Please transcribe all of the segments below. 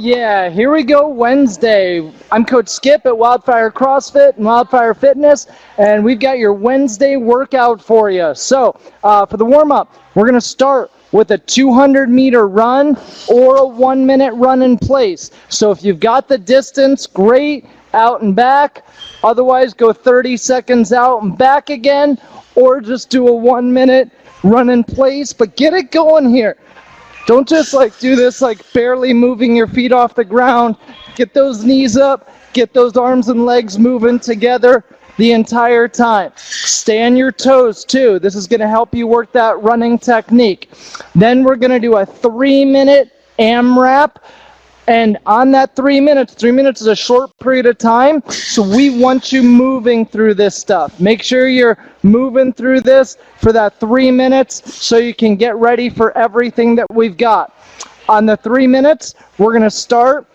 yeah, here we go, Wednesday. I'm Coach Skip at WildFire CrossFit and WildFire Fitness, and we've got your Wednesday workout for you. So, for the warm-up, we're going to start with a 200-meter run or a 1-minute run in place. So if you've got the distance, great, out and back. Otherwise, go 30 seconds out and back again, or just do a 1-minute run in place, but get it going here. Don't just do this barely moving your feet off the ground. Get those knees up, get those arms and legs moving together the entire time. Stay on your toes too. This is going to help you work that running technique. Then we're going to do a 3-minute AMRAP. And on that 3 minutes is a short period of time, so we want you moving through this stuff. Make sure you're moving through this for that 3 minutes so you can get ready for everything that we've got. On the 3 minutes, we're going to start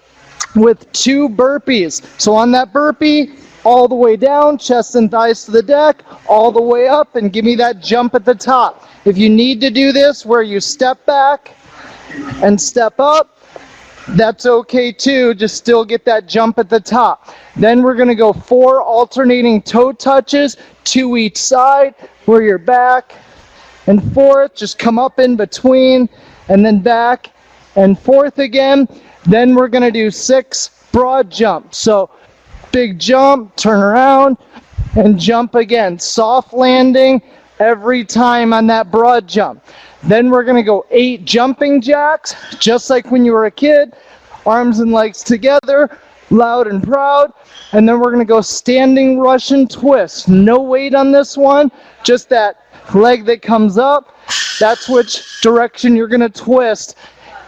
with 2 burpees. So on that burpee, all the way down, chest and thighs to the deck, all the way up, and give me that jump at the top. If you need to do this where you step back and step up, that's okay too, just still get that jump at the top. Then we're going to go 4 alternating toe touches, 2 each side, where you're back and forth, just come up in between, and then back and forth again. Then we're going to do 6 broad jumps. So big jump, turn around, and jump again. Soft landing every time on that broad jump. Then we're going to go 8 jumping jacks, just like when you were a kid. Arms and legs together, loud and proud. And then we're going to go standing Russian twist. No weight on this one, just that leg that comes up. That's which direction you're going to twist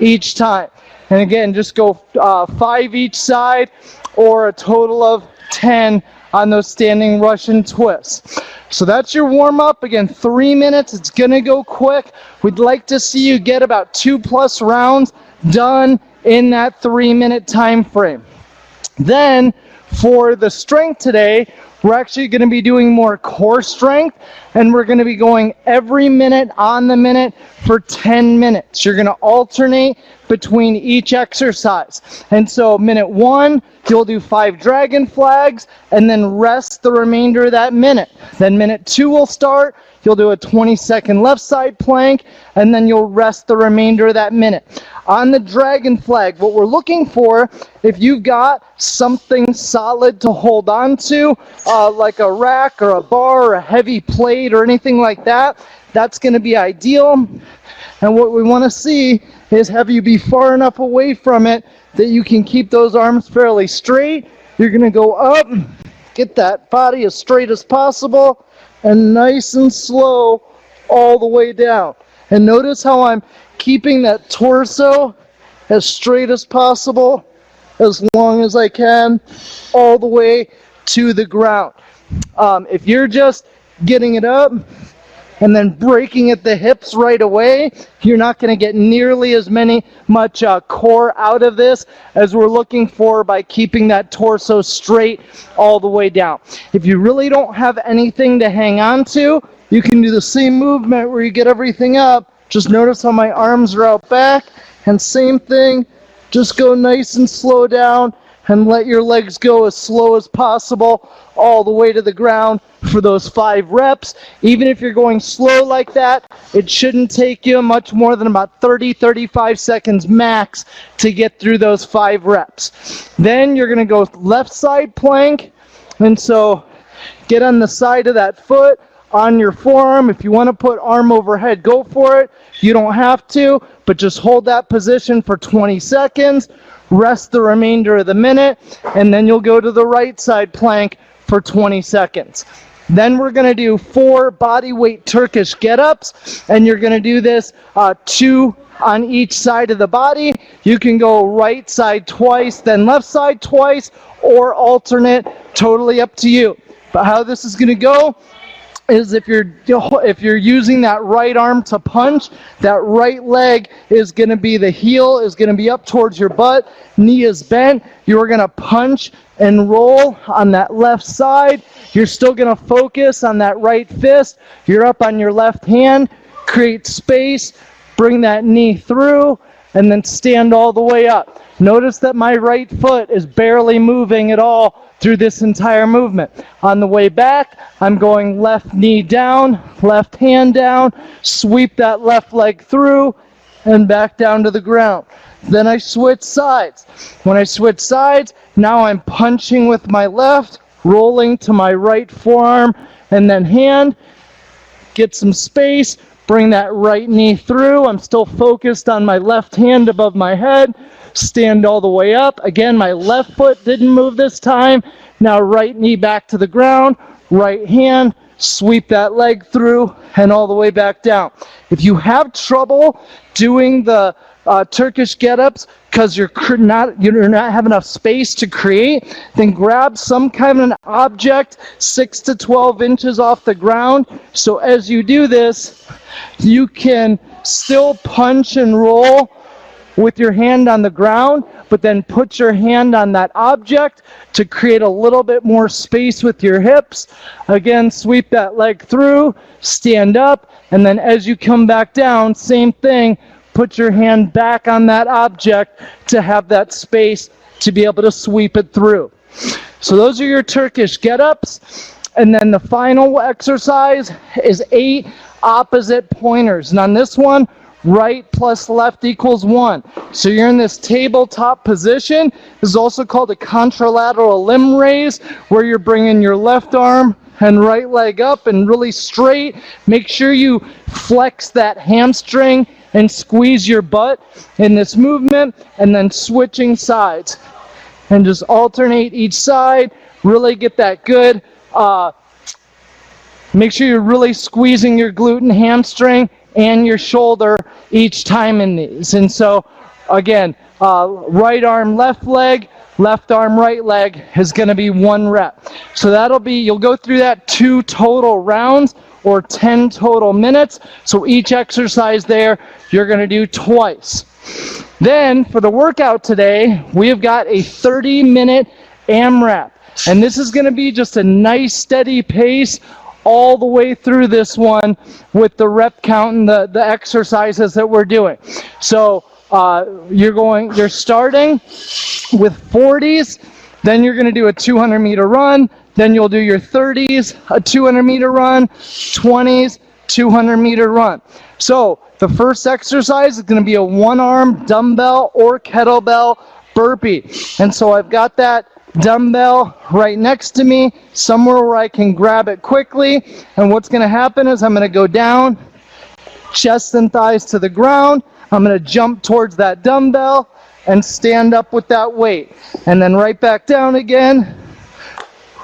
each time. And again, just go 5 each side, or a total of 10 on those standing Russian twists. So that's your warm-up. Again, 3 minutes. It's going to go quick. We'd like to see you get about 2+ rounds done in that 3-minute time frame. Then for the strength today, we're actually going to be doing more core strength, and we're going to be going every minute on the minute for 10 minutes. You're going to alternate between each exercise. And so minute 1, you'll do 5 dragon flags and then rest the remainder of that minute. Then minute 2 will start. You'll do a 20-second left side plank, and then you'll rest the remainder of that minute. On the dragon flag, what we're looking for, if you've got something solid to hold on to, like a rack or a bar or a heavy plate or anything like that, that's going to be ideal. And what we want to see is have you be far enough away from it that you can keep those arms fairly straight. You're going to go up, get that body as straight as possible, and nice and slow all the way down. And notice how I'm keeping that torso as straight as possible, as long as I can, all the way to the ground. If you're just getting it up and then breaking at the hips right away, you're not going to get nearly as much core out of this as we're looking for by keeping that torso straight all the way down. If you really don't have anything to hang on to, you can do the same movement where you get everything up. Just notice how my arms are out back, and same thing, just go nice and slow down and let your legs go as slow as possible all the way to the ground for those 5 reps. Even if you're going slow like that, it shouldn't take you much more than about 30-35 seconds max to get through those 5 reps. Then you're going to go left side plank, and so get on the side of that foot on your forearm. If you want to put arm overhead, go for it. You don't have to, but just hold that position for 20 seconds. Rest the remainder of the minute, and then you'll go to the right side plank for 20 seconds. Then we're going to do 4 bodyweight Turkish get-ups, and you're going to do this 2 on each side of the body. You can go right side twice, then left side twice, or alternate, totally up to you. But how this is going to go is if you're using that right arm to punch, that right leg is going to be, the heel is going to be up towards your butt, knee is bent. You're going to punch and roll on that left side. You're still going to focus on that right fist. You're up on your left hand, create space, bring that knee through, and then stand all the way up. Notice that my right foot is barely moving at all through this entire movement. On the way back, I'm going left knee down, left hand down, sweep that left leg through, and back down to the ground. Then I switch sides. When I switch sides, now I'm punching with my left, rolling to my right forearm, and then hand. Get some space, bring that right knee through. I'm still focused on my left hand above my head. Stand all the way up. Again, my left foot didn't move this time. Now right knee back to the ground, right hand, sweep that leg through and all the way back down. If you have trouble doing the Turkish get-ups because you're not have enough space to create, then grab some kind of an object 6 to 12 inches off the ground. So as you do this, you can still punch and roll with your hand on the ground, but then put your hand on that object to create a little bit more space with your hips. Again, sweep that leg through, stand up, and then as you come back down, same thing, put your hand back on that object to have that space to be able to sweep it through. So those are your Turkish get-ups. And then the final exercise is 8 opposite pointers. And on this one, right plus left equals 1. So you're in this tabletop position. This is also called a contralateral limb raise, where you're bringing your left arm and right leg up and really straight. Make sure you flex that hamstring and squeeze your butt in this movement, and then switching sides. And just alternate each side. Really get that good. Make sure you're really squeezing your glute and hamstring and your shoulder each time in these. And so again, right arm, left leg, left arm, right leg is going to be 1 rep. So that'll be, you'll go through that 2 total rounds or 10 total minutes. So each exercise there, you're going to do twice. Then for the workout today, we have got a 30-minute AMRAP. And this is going to be just a nice steady pace all the way through this one with the rep count and the exercises that we're doing. So you're starting with 40s, then you're going to do a 200-meter run, then you'll do your 30s, a 200-meter run, 20s, 200-meter run. So the first exercise is going to be a 1-arm dumbbell or kettlebell burpee. And so I've got that dumbbell right next to me, somewhere where I can grab it quickly. And what's going to happen is I'm going to go down, chest and thighs to the ground. I'm going to jump towards that dumbbell and stand up with that weight. And then right back down again,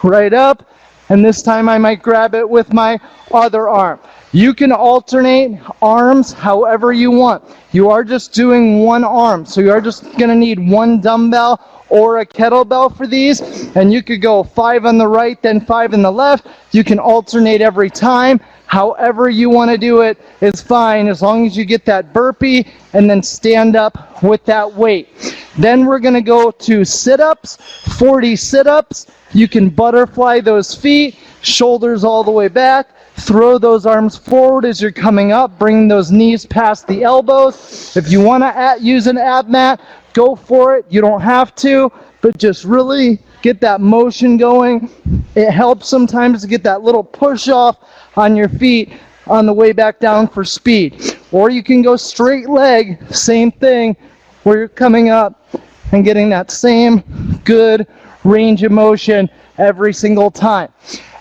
right up. And this time I might grab it with my other arm. You can alternate arms however you want. You are just doing 1 arm. So you are just going to need 1 dumbbell or a kettlebell for these. And you could go 5 on the right, then 5 on the left. You can alternate every time. However you want to do it is fine, as long as you get that burpee and then stand up with that weight. Then we're going to go to sit-ups, 40 sit-ups. You can butterfly those feet, shoulders all the way back. Throw those arms forward as you're coming up. Bring those knees past the elbows. If you want to use an ab mat, go for it. You don't have to, but just really get that motion going. It helps sometimes to get that little push off on your feet on the way back down for speed. Or you can go straight leg, same thing, where you're coming up and getting that same good range of motion every single time.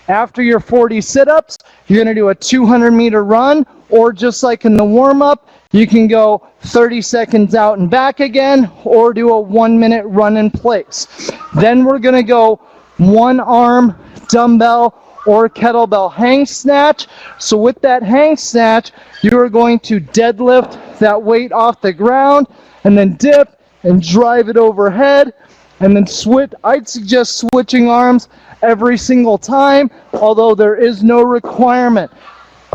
After your 40 sit-ups, you're going to do a 200-meter run, or just like in the warm-up, you can go 30 seconds out and back again, or do a 1-minute run in place. Then we're going to go 1-arm dumbbell or kettlebell hang snatch. So with that hang snatch, you are going to deadlift that weight off the ground and then dip and drive it overhead, and then switch. I'd suggest switching arms every single time, although there is no requirement.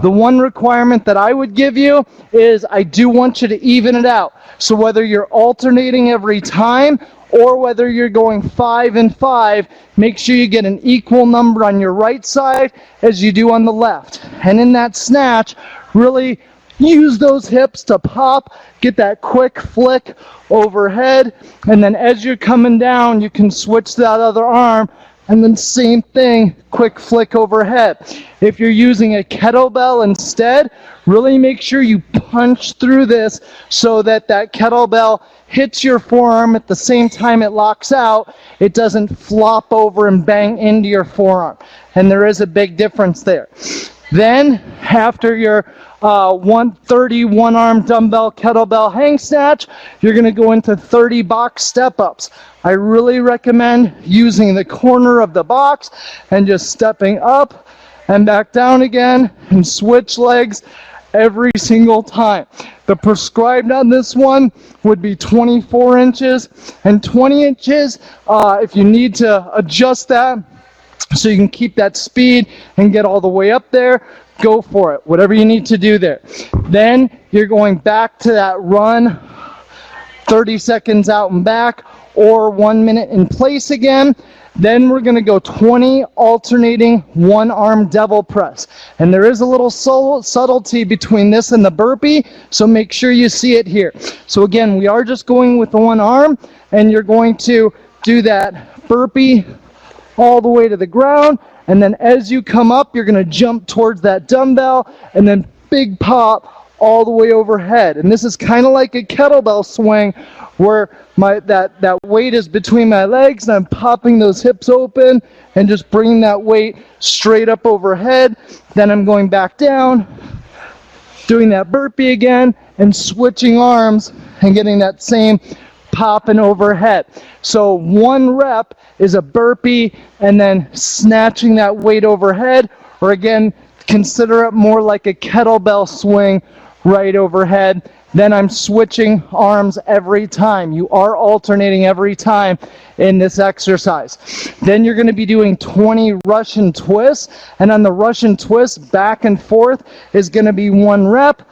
The one requirement that I would give you is I do want you to even it out. So whether you're alternating every time or whether you're going 5 and 5, make sure you get an equal number on your right side as you do on the left. And in that snatch, really, use those hips to pop, get that quick flick overhead, and then as you're coming down, you can switch that other arm, and then same thing, quick flick overhead. If you're using a kettlebell instead, really make sure you punch through this so that that kettlebell hits your forearm at the same time it locks out. It doesn't flop over and bang into your forearm. And there is a big difference there. Then, after your 130 one-arm dumbbell kettlebell hang snatch, you're going to go into 30 box step-ups. I really recommend using the corner of the box and just stepping up and back down again and switch legs every single time. The prescribed on this one would be 24 inches and 20 inches if you need to adjust that so you can keep that speed and get all the way up there. Go for it, whatever you need to do there. Then you're going back to that run, 30 seconds out and back, or 1 minute in place again. Then we're going to go 20 alternating one-arm devil press. And there is a little subtlety between this and the burpee, so make sure you see it here. So again, we are just going with the one arm, and you're going to do that burpee all the way to the ground, and then as you come up, you're going to jump towards that dumbbell, and then big pop all the way overhead. And this is kind of like a kettlebell swing where that weight is between my legs, and I'm popping those hips open and just bringing that weight straight up overhead. Then I'm going back down, doing that burpee again, and switching arms and getting that same popping overhead. So 1 rep is a burpee and then snatching that weight overhead, or again, consider it more like a kettlebell swing right overhead. Then I'm switching arms every time. You are alternating every time in this exercise. Then you're going to be doing 20 Russian twists, and on the Russian twist, back and forth is going to be 1 rep.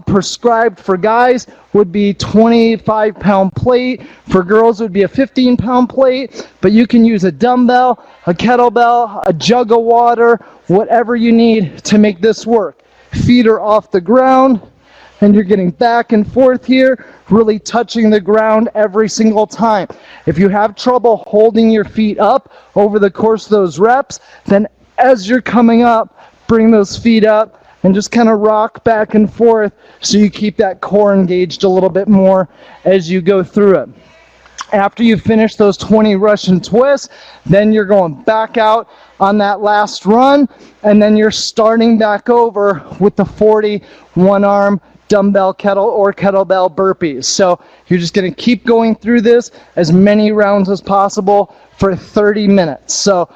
Prescribed for guys would be 25-pound plate. For girls, it would be a 15-pound plate, but you can use a dumbbell, a kettlebell, a jug of water, whatever you need to make this work. Feet are off the ground, and you're getting back and forth here, really touching the ground every single time. If you have trouble holding your feet up over the course of those reps, then as you're coming up, bring those feet up and just kind of rock back and forth so you keep that core engaged a little bit more as you go through it. After you finish those 20 Russian twists, then you're going back out on that last run, and then you're starting back over with the 40 one-arm dumbbell kettlebell burpees. So you're just going to keep going through this as many rounds as possible for 30 minutes. So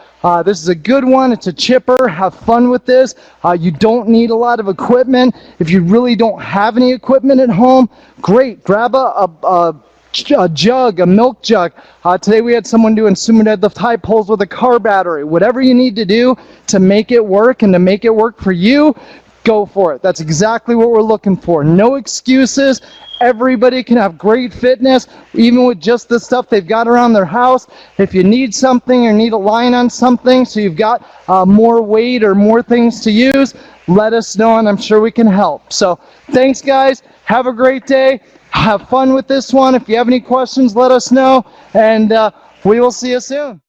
this is a good one. It's a chipper. Have fun with this. You don't need a lot of equipment. If you really don't have any equipment at home, great. Grab a jug, a milk jug. Today we had someone doing sumo deadlift high pulls with a car battery. Whatever you need to do to make it work and to make it work for you, go for it. That's exactly what we're looking for. No excuses. Everybody can have great fitness, even with just the stuff they've got around their house. If you need something or need a line on something, so you've got more weight or more things to use, let us know, and I'm sure we can help. So thanks, guys. Have a great day. Have fun with this one. If you have any questions, let us know, and we will see you soon.